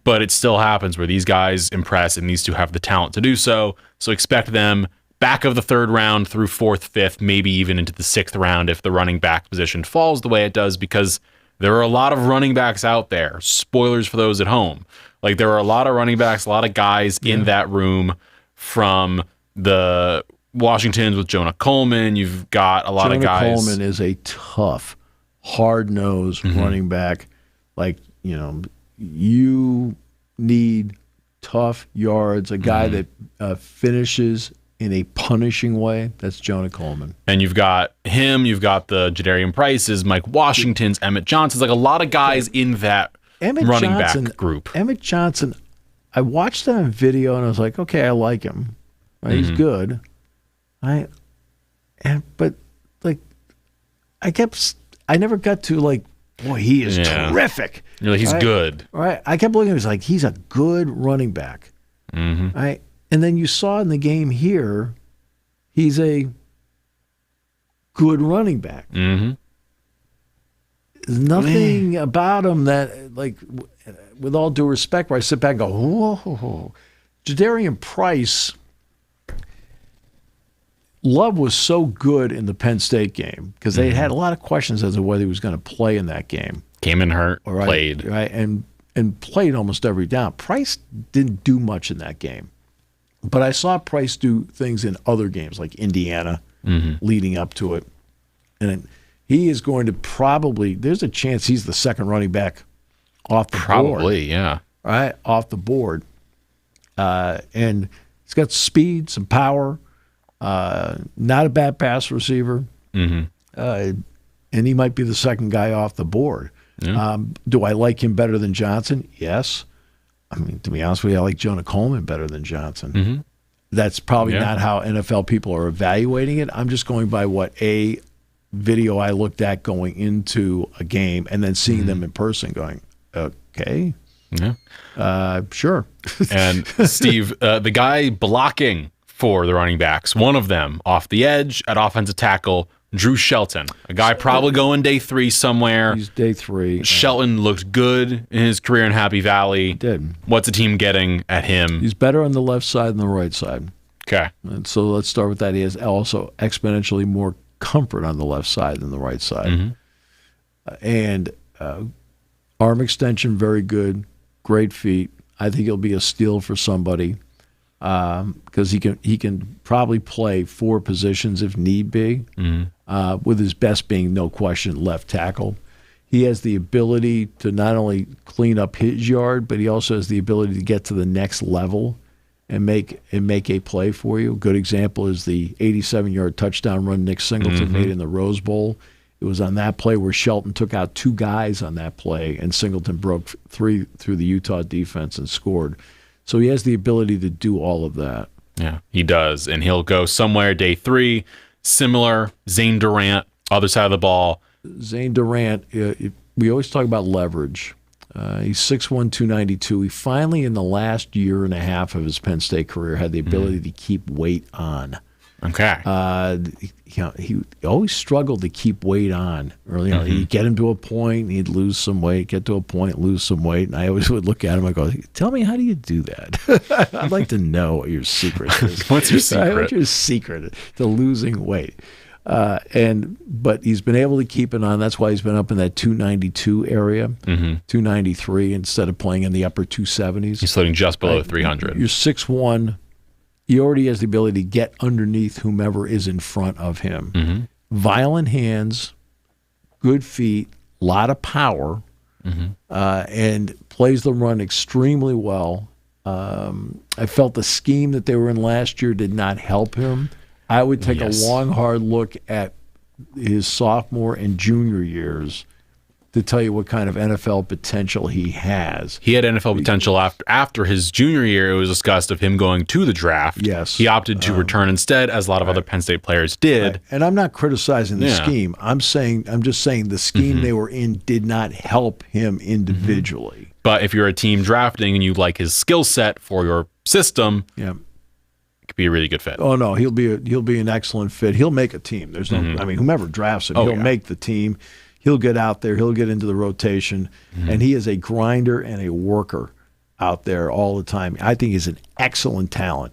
But it still happens where these guys impress and these two have the talent to do so. So expect them back of the 3rd round through 4th, 5th, maybe even into the 6th round if the running back position falls the way it does, because there are a lot of running backs out there. Spoilers for those at home. Like, there are a lot of running backs, a lot of guys in that room from the Washingtons with Jonah Coleman. You've got a lot of guys. Jonah Coleman is a tough, hard-nosed running back. Like, you need tough yards, a guy that finishes in a punishing way. That's Jonah Coleman. And you've got him, you've got the Jadarian Prices, Mike Washingtons, Emmett Johnsons, like a lot of guys in that running back group. Emmett Johnson, I watched that on video and I was like, okay, I like him. Right, he's good. But I never got to like, boy, he is terrific. You're like, he's good. Right. I kept looking at him, like, he's a good running back. Mm-hmm. Right. And then you saw in the game here, he's a good running back. Mm-hmm. There's nothing about him that, like, with all due respect, where I sit back and go, whoa. Jadarian Price, Love was so good in the Penn State game because they had a lot of questions as to whether he was going to play in that game. Came in hurt, played. Right, and played almost every down. Price didn't do much in that game. But I saw Price do things in other games, like Indiana, leading up to it. And he is going to there's a chance he's the second running back off the board. Probably, yeah. Right, off the board. And he's got speed, some power, not a bad pass receiver. Mm-hmm. And he might be the second guy off the board. Yeah. Do I like him better than Johnson? Yes. I mean, to be honest with you, I like Jonah Coleman better than Johnson. Mm-hmm. That's probably not how NFL people are evaluating it. I'm just going by what a video I looked at going into a game and then seeing them in person going, okay. Yeah. Sure. And Steve, the guy blocking for the running backs, one of them off the edge at offensive tackle, Drew Shelton, a guy probably going day 3 somewhere. He's day 3. Shelton looked good in his career in Happy Valley. He did. What's the team getting at him? He's better on the left side than the right side. Okay. And so let's start with that. He has also exponentially more comfort on the left side than the right side. Mm-hmm. And arm extension, very good. Great feet. I think he'll be a steal for somebody because he can probably play 4 positions if need be, with his best being, no question, left tackle. He has the ability to not only clean up his yard, but he also has the ability to get to the next level and make a play for you. A good example is the 87-yard touchdown run Nick Singleton made in the Rose Bowl. It was on that play where Shelton took out 2 guys on that play, and Singleton broke 3 through the Utah defense and scored. So he has the ability to do all of that. Yeah, he does. And he'll go somewhere day 3, similar, Zane Durant, other side of the ball. Zane Durant, we always talk about leverage. He's 6'1", 292. He finally, in the last year and a half of his Penn State career, had the ability to keep weight on. Okay. He always struggled to keep weight on. Early on, he'd get him to a point, he'd lose some weight. Get to a point, lose some weight. And I always would look at him. I go, "Tell me, how do you do that? I'd like to know what your secret is. What's your secret? What's your secret to losing weight?" But he's been able to keep it on. That's why he's been up in that 292 area, 293 instead of playing in the upper 270s. He's floating just below 300. You're 6'1". He already has the ability to get underneath whomever is in front of him. Violent hands, good feet, a lot of power, and plays the run extremely well. I felt the scheme that they were in last year did not help him. I would take a long, hard look at his sophomore and junior years to tell you what kind of NFL potential he has. He had NFL potential after his junior year. It was discussed of him going to the draft. Yes. He opted to return instead, as a lot of other Penn State players did. Right. And I'm not criticizing the scheme. I'm just saying the scheme they were in did not help him individually. But if you're a team drafting and you like his skill set for your system, it could be a really good fit. Oh no, he'll be an excellent fit. He'll make a team. There's no, I mean, whomever drafts him, he'll make the team. He'll get out there. He'll get into the rotation, and he is a grinder and a worker out there all the time. I think he's an excellent talent.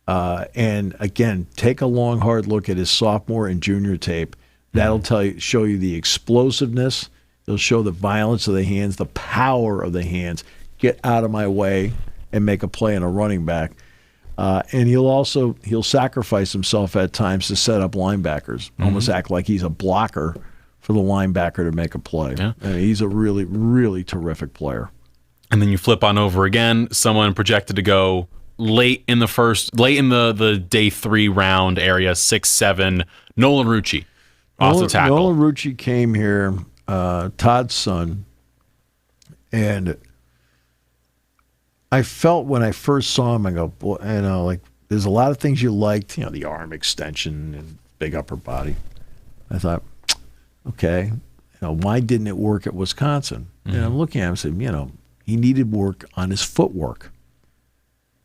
And again, take a long, hard look at his sophomore and junior tape. That'll show you the explosiveness. It'll show the violence of the hands, the power of the hands. Get out of my way and make a play on a running back. And he'll sacrifice himself at times to set up linebackers. Almost act like he's a blocker for the linebacker to make a play. Yeah. I mean, he's a really, really terrific player. And then you flip on over again, someone projected to go late in the day 3 round area, 6'7", Nolan Rucci, off the tackle. Nolan Rucci came here, Todd's son, and I felt when I first saw him, I go, boy, like there's a lot of things you liked, the arm extension and big upper body. I thought, okay, why didn't it work at Wisconsin? And I'm looking at him and saying, he needed work on his footwork.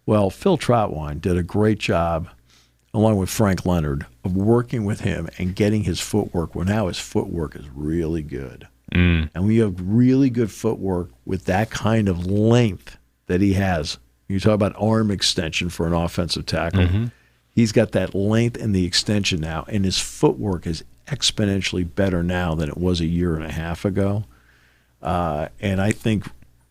Well, Phil Trautwein did a great job, along with Frank Leonard, of working with him and getting his footwork. Well, now his footwork is really good. And when you have really good footwork with that kind of length that he has, you talk about arm extension for an offensive tackle. He's got that length and the extension now, and his footwork is exponentially better now than it was a year and a half ago. And I think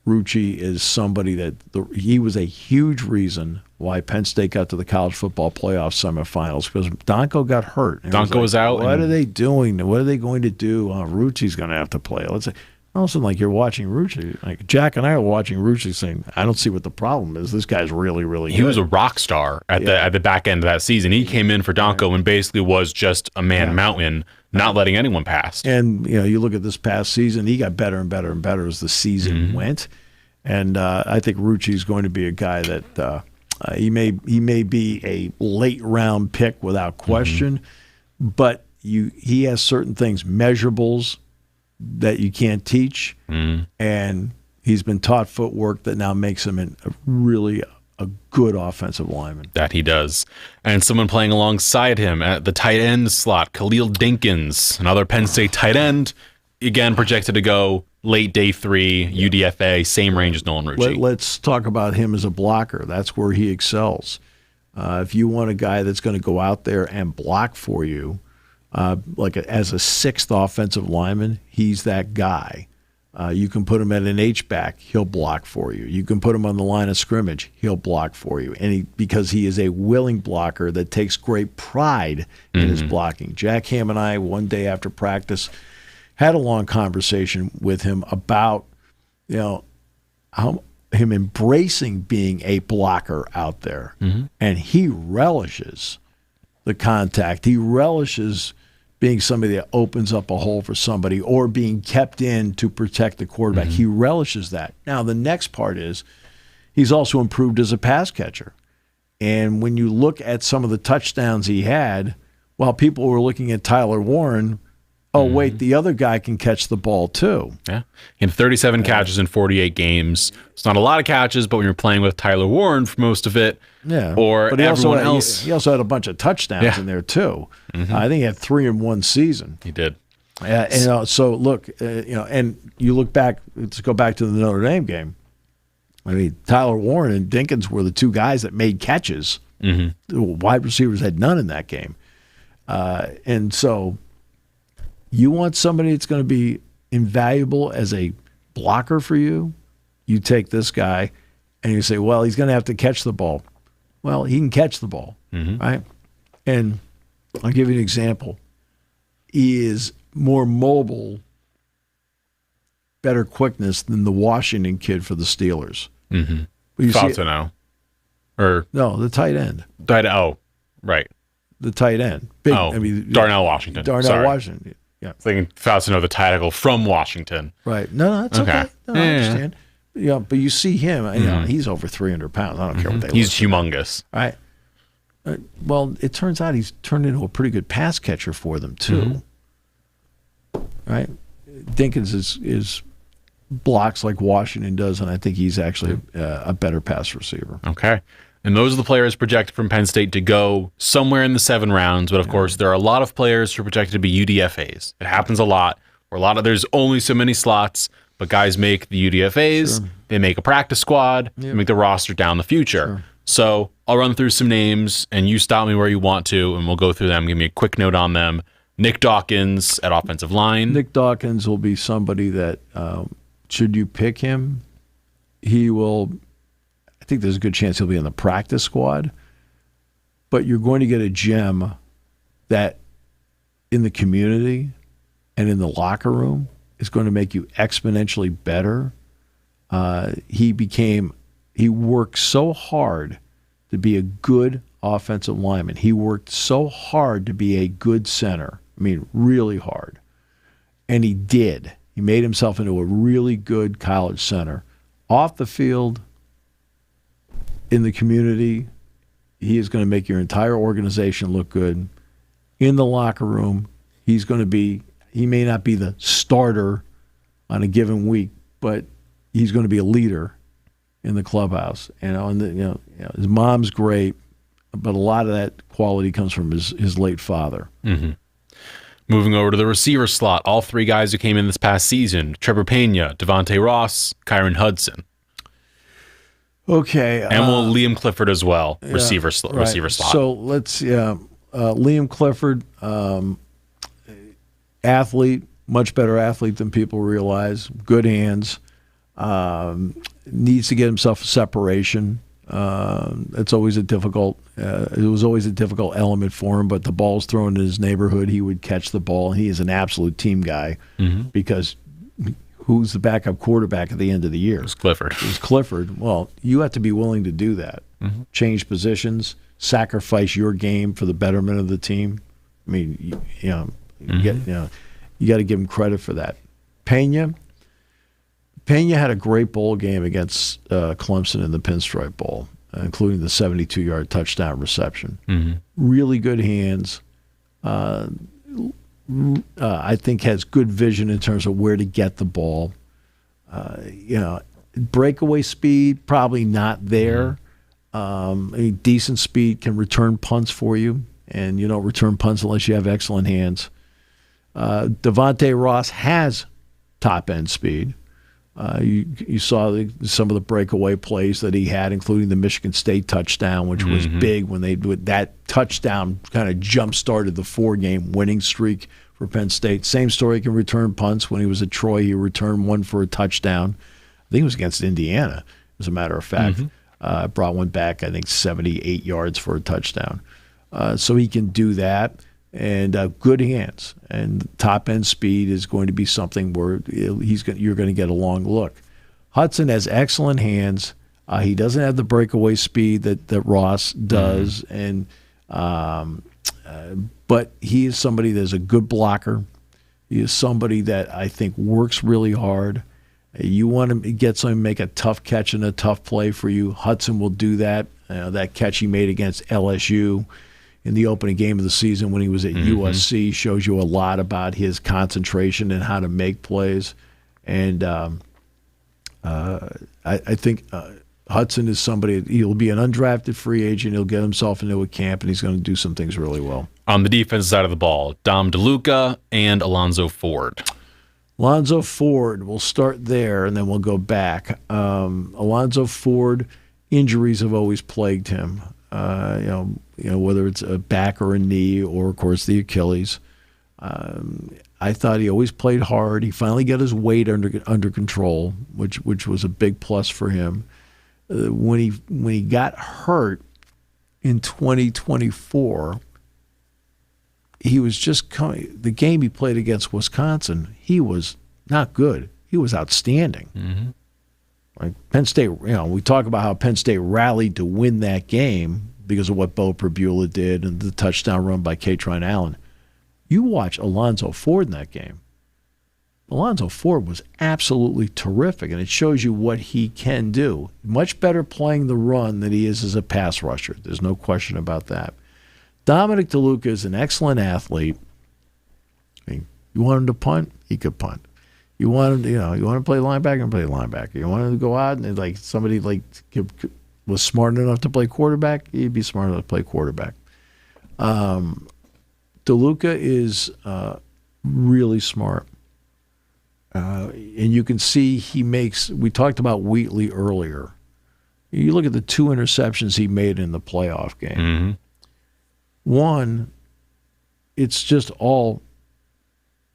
Rucci is somebody that he was a huge reason why Penn State got to the college football playoff semifinals, because Donko got hurt. Donko was out. What are they doing? What are they going to do? Rucci's going to have to play. Let's say, all of a sudden, like you're watching Rucci, like Jack and I are watching Rucci, saying, "I don't see what the problem is. This guy's really, really good." He was a rock star at the back end of that season. He came in for Donko and basically was just a man mountain, not letting anyone pass. And you look at this past season, he got better and better and better as the season went. And I think Rucci is going to be a guy that he may be a late round pick without question, but he has certain things, measurables, that you can't teach, and he's been taught footwork that now makes him a good offensive lineman. That he does. And someone playing alongside him at the tight end slot, Khalil Dinkins, another Penn State tight end, again projected to go late day 3, UDFA, same range as Nolan Rucci. Let's talk about him as a blocker. That's where he excels. If you want a guy that's going to go out there and block for you, as a 6th offensive lineman, he's that guy. You can put him at an H-back, he'll block for you. You can put him on the line of scrimmage, he'll block for you. And because he is a willing blocker that takes great pride in his blocking. Jack Ham and I, one day after practice, had a long conversation with him about, him embracing being a blocker out there. And he relishes the contact. He relishes being somebody that opens up a hole for somebody or being kept in to protect the quarterback. He relishes that. Now, the next part is he's also improved as a pass catcher. And when you look at some of the touchdowns he had, while people were looking at Tyler Warren, wait, the other guy can catch the ball too. Yeah. He had 37 catches in 48 games. It's not a lot of catches, but when you're playing with Tyler Warren for most of it, but everyone else. He also had a bunch of touchdowns in there too. I think he had 3 in one season. He did. So look, and you look back, let's go back to the Notre Dame game. I mean, Tyler Warren and Dinkins were the 2 guys that made catches. The wide receivers had none in that game. And so you want somebody that's going to be invaluable as a blocker for you. You take this guy and you say, well, he's going to have to catch the ball. Well, he can catch the ball, right? And I'll give you an example. He is more mobile, better quickness than the Washington kid for the Steelers. Faltano. Or no, the tight end. Right. The tight end. Darnell Washington. Washington. Yeah. Thinking Faltano, the tackle from Washington. Right. No, that's okay. No, I understand. Yeah, but you see him, he's over 300 pounds. I don't care what they He's humongous. Right. Well, it turns out he's turned into a pretty good pass catcher for them, too. Right? Dinkins is blocks like Washington does, and I think he's actually a better pass receiver. Okay. And those are the players projected from Penn State to go somewhere in the 7 rounds. But, of course, there are a lot of players who are projected to be UDFAs. It happens a lot. There's only so many slots, but guys make the UDFAs. Sure. They make a practice squad. They make the roster down the future. Sure. So I'll run through some names, and you stop me where you want to, and we'll go through them. Give me a quick note on them. Nick Dawkins at offensive line. Nick Dawkins will be somebody that, should you pick him, he will – I think there's a good chance he'll be in the practice squad. But you're going to get a gem that in the community and in the locker room is going to make you exponentially better. He worked so hard to be a good offensive lineman. He worked so hard to be a good center. I mean, really hard. And he did. He made himself into a really good college center. Off the field, in the community, he is going to make your entire organization look good. In the locker room, he may not be the starter on a given week, but he's going to be a leader in the clubhouse. His mom's great, but a lot of that quality comes from his late father. Moving over to the receiver slot, all 3 guys who came in this past season: Trevor Pena, Devontae Ross, Kyron Hudson. Okay. And Liam Clifford as well, receiver slot. So let's, Liam Clifford, athlete, much better athlete than people realize, good hands, needs to get himself a separation. It was always a difficult element for him, but the ball's thrown in his neighborhood, he would catch the ball. He is an absolute team guy because who's the backup quarterback at the end of the year? It was Clifford. Well, you have to be willing to do that. Change positions, sacrifice your game for the betterment of the team. I mean, you got to give him credit for that. Pena had a great bowl game against Clemson in the Pinstripe Bowl, including the 72-yard touchdown reception. Really good hands. I think has good vision in terms of where to get the ball. Breakaway speed, probably not there. A decent speed, can return punts for you, and you don't return punts unless you have excellent hands. Devontae Ross has top-end speed. You saw some of the breakaway plays that he had, including the Michigan State touchdown, which was big when that touchdown kind of jump-started the 4-game winning streak for Penn State. Same story, he can return punts. When he was at Troy, he returned one for a touchdown. I think it was against Indiana, as a matter of fact. Brought one back, I think, 78 yards for a touchdown. So he can do that. And good hands and top-end speed is going to be something where you're going to get a long look. Hudson has excellent hands. He doesn't have the breakaway speed that Ross does, and but he is somebody that's a good blocker. He is somebody that I think works really hard. You want to get somebody to make a tough catch and a tough play for you. Hudson will do that. That catch he made against LSU in the opening game of the season when he was at USC shows you a lot about his concentration and how to make plays. And I think Hudson is somebody, he'll be an undrafted free agent. He'll get himself into a camp, and he's going to do some things really well. On the defense side of the ball, Dom DeLuca and Alonzo Ford. Alonzo Ford, we'll start there, and then we'll go back. Alonzo Ford, injuries have always plagued him. whether it's a back or a knee or, of course, the Achilles. I thought he always played hard. He finally got his weight under control, which was a big plus for him. When he got hurt in 2024, he was just coming. The game he played against Wisconsin, he was not good. He was outstanding. Mm-hmm. Like Penn State, we talk about how Penn State rallied to win that game because of what Bo Prabula did and the touchdown run by Katron Allen. You watch Alonzo Ford in that game. Alonzo Ford was absolutely terrific, and it shows you what he can do. Much better playing the run than he is as a pass rusher. There's no question about that. Dominic DeLuca is an excellent athlete. I mean, you want him to punt? He could punt. You want him to, you want to play linebacker? Play linebacker. You want him to go out and somebody was smart enough to play quarterback? He'd be smart enough to play quarterback. DeLuca is really smart. And you can see we talked about Wheatley earlier. You look at the 2 interceptions he made in the playoff game. Mm-hmm. One, it's just all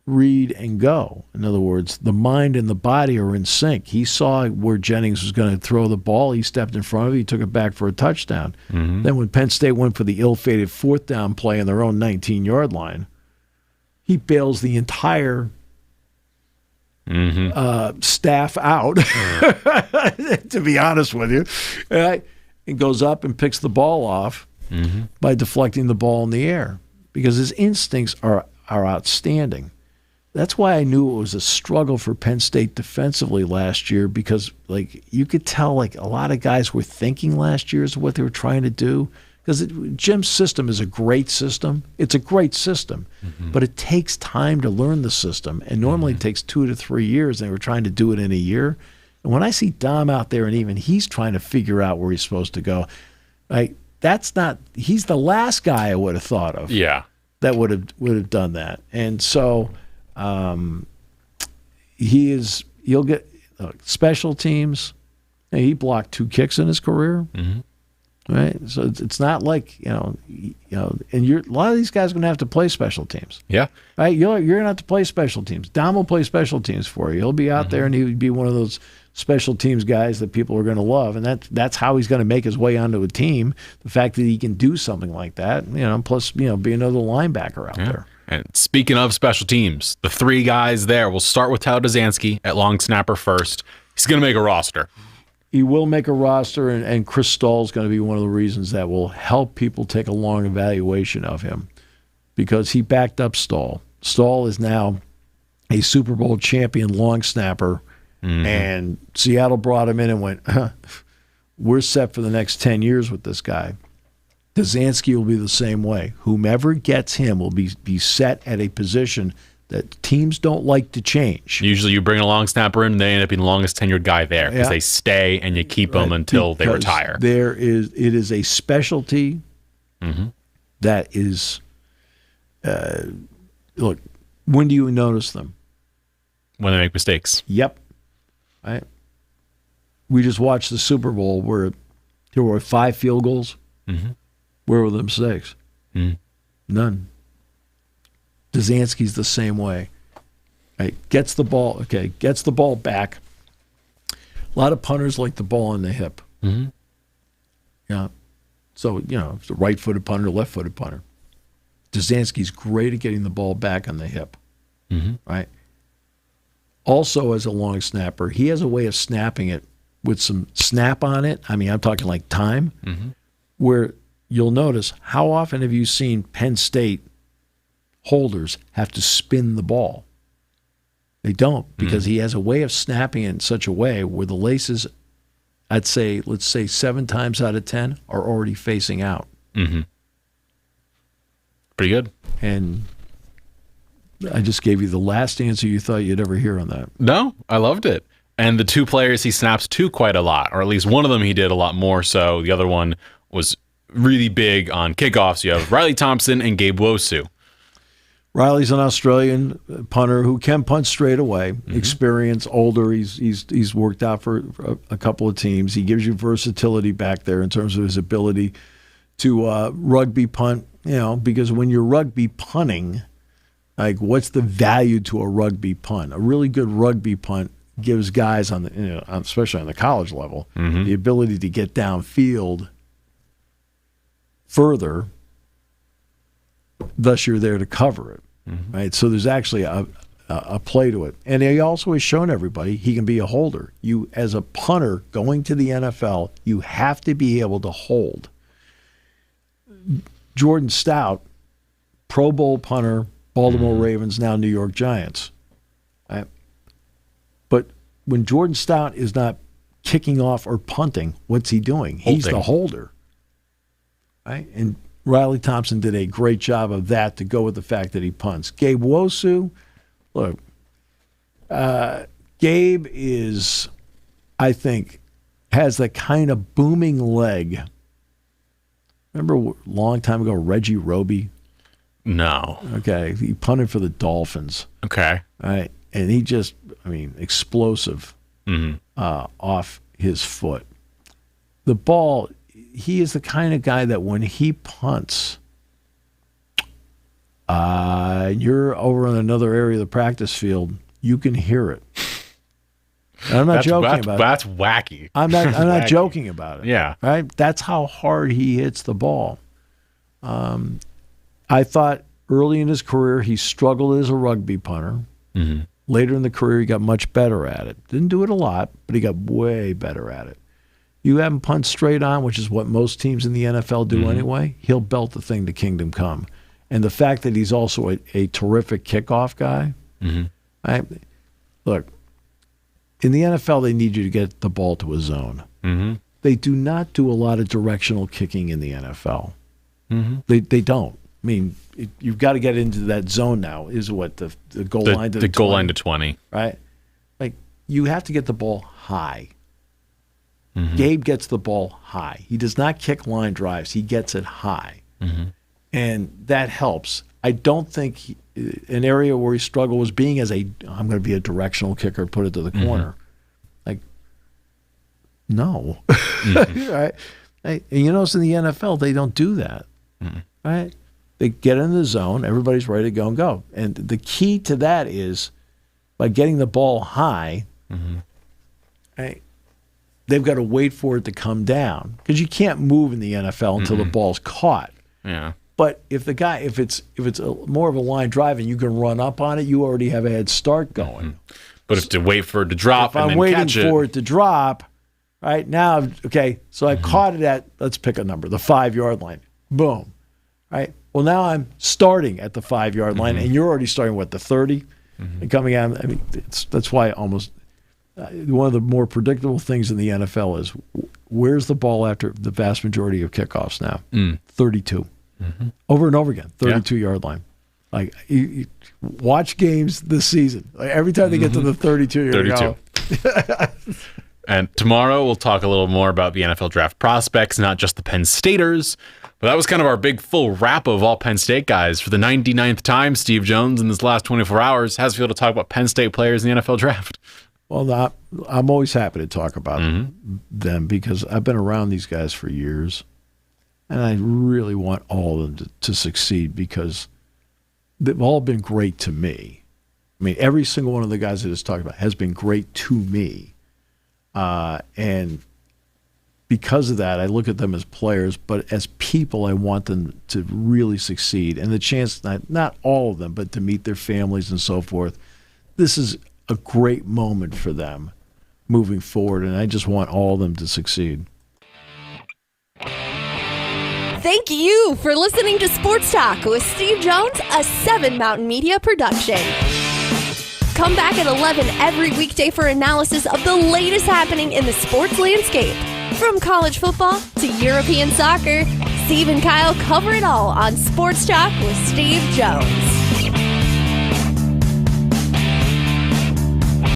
read and go. In other words, the mind and the body are in sync. He saw where Jennings was going to throw the ball. He stepped in front of it. He took it back for a touchdown. Mm-hmm. Then when Penn State went for the ill-fated 4th down play on their own 19-yard line, he bails the entire staff out, to be honest with you. And goes up and picks the ball off by deflecting the ball in the air because his instincts are outstanding. That's why I knew it was a struggle for Penn State defensively last year because, you could tell, a lot of guys were thinking last year is what they were trying to do. Because Jim's system is a great system. It's a great system, but it takes time to learn the system, and normally it takes 2 to 3 years, and they were trying to do it in a year. And when I see Dom out there and even he's trying to figure out where he's supposed to go, he's the last guy I would have thought of. Yeah. That would have done that. And so he'll get special teams. He blocked 2 kicks in his career. Mm-hmm. Right, so it's not like and a lot of these guys are going to have to play special teams. Yeah, right. You're going to have to play special teams. Dom will play special teams for you. He'll be out there and he would be one of those special teams guys that people are going to love, and that's how he's going to make his way onto a team. The fact that he can do something like that, plus be another linebacker out there. And speaking of special teams, the 3 guys there. We'll start with Tyler Dzansky at long snapper first. He's going to make a roster. He will make a roster, and Chris Stahl is going to be one of the reasons that will help people take a long evaluation of him because he backed up Stahl. Stahl is now a Super Bowl champion long snapper, and Seattle brought him in and went, we're set for the next 10 years with this guy. Dzansky will be the same way. Whomever gets him will be set at a position that teams don't like to change. Usually you bring a long snapper in and they end up being the longest tenured guy there because they stay and you keep them until they retire. It is a specialty that is, look, when do you notice them? When they make mistakes. Yep. Right. We just watched the Super Bowl where there were 5 field goals. Where were the mistakes? None. Dzansky's the same way. Right? Gets the ball back. A lot of punters like the ball on the hip. Yeah. So, it's a right-footed punter, left-footed punter. Dzansky's great at getting the ball back on the hip. Right? Also, as a long snapper, he has a way of snapping it with some snap on it. I mean, I'm talking like time, where you'll notice, how often have you seen Penn State holders have to spin the ball? They don't, because he has a way of snapping it in such a way where the laces, let's say 7 times out of 10 are already facing out. Pretty good. And I just gave you the last answer you thought you'd ever hear on that. No, I loved it. And the 2 players he snaps to quite a lot, or at least one of them he did a lot more so. The other one was really big on kickoffs. You have Riley Thompson and Gabe Wosu. Riley's an Australian punter who can punt straight away. Experienced, older. He's worked out for a couple of teams. He gives you versatility back there in terms of his ability to rugby punt, because when you're rugby punting, like what's the value to a rugby punt? A really good rugby punt gives guys on the, especially on the college level, the ability to get downfield further. Thus, you're there to cover it, right? So there's actually a play to it, and he also has shown everybody he can be a holder. You, as a punter going to the NFL, you have to be able to hold. Jordan Stout, Pro Bowl punter, Baltimore Ravens, now New York Giants. Right? But when Jordan Stout is not kicking off or punting, what's he doing? He's the holder. Right? And Riley Thompson did a great job of that to go with the fact that he punts. Gabe Wosu, look, Gabe is, I think, has the kind of booming leg. Remember a long time ago, Reggie Roby? No. Okay, he punted for the Dolphins. Okay. Right, and he just, explosive off his foot. The ball, he is the kind of guy that when he punts, you're over in another area of the practice field, you can hear it. And I'm not joking about it. That's wacky. I'm not joking about it. Yeah. Right? That's how hard he hits the ball. I thought early in his career he struggled as a rugby punter. Later in the career he got much better at it. Didn't do it a lot, but he got way better at it. You have him punt straight on, which is what most teams in the NFL do anyway, he'll belt the thing to kingdom come. And the fact that he's also a terrific kickoff guy, look, in the NFL, they need you to get the ball to a zone. They do not do a lot of directional kicking in the NFL. They don't. You've got to get into that zone now, is what the goal line to the 20. Goal line to 20. Right? Like, you have to get the ball high. Gabe gets the ball high. He does not kick line drives. He gets it high. And that helps. I don't think an area where he struggled was being I'm going to be a directional kicker, put it to the corner. Like, no. Right? And you notice in the NFL, they don't do that. Right? They get in the zone. Everybody's ready to go and go. And the key to that is by getting the ball high, right, they've got to wait for it to come down because you can't move in the NFL until the ball's caught. Yeah. But if it's more of a line drive and you can run up on it, you already have a head start going. But if to wait for it to drop and then catch it. I'm waiting for it to drop, right now, okay, so I caught it at, let's pick a number, the 5-yard line. Boom. Right? Well, now I'm starting at the 5-yard line, and you're already starting, the 30? And coming out, that's why almost one of the more predictable things in the NFL is where's the ball after the vast majority of kickoffs now? 32. Over and over again, 32-yard line. Like, you watch games this season. Like, every time they get to the 32, you're 32. And tomorrow we'll talk a little more about the NFL draft prospects, not just the Penn Staters. But that was kind of our big full wrap of all Penn State guys. For the 99th time, Steve Jones, in this last 24 hours, has to be able to talk about Penn State players in the NFL draft. Well, I'm always happy to talk about them because I've been around these guys for years. And I really want all of them to succeed because they've all been great to me. Every single one of the guys I just talked about has been great to me. And because of that, I look at them as players, but as people, I want them to really succeed. And the chance, not all of them, but to meet their families and so forth. This is a great moment for them moving forward, and I just want all of them to succeed. Thank you for listening to Sports Talk with Steve Jones, a 7 Mountain Media production. Come back at 11 every weekday for analysis of the latest happening in the sports landscape. From college football to European soccer, Steve and Kyle cover it all on Sports Talk with Steve Jones.